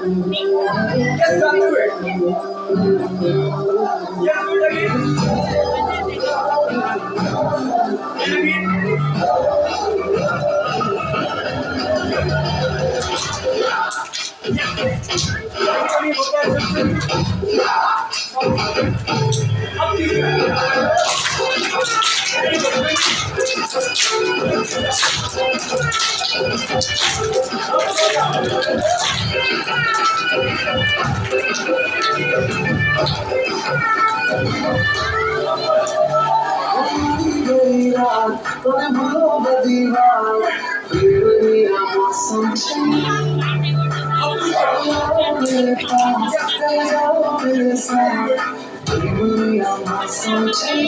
Yes, go do it. Yes, do it again. তোরে ভালোবাসি প্রেমী আমার সঞ্চয় প্রেমী আমার সঞ্চয়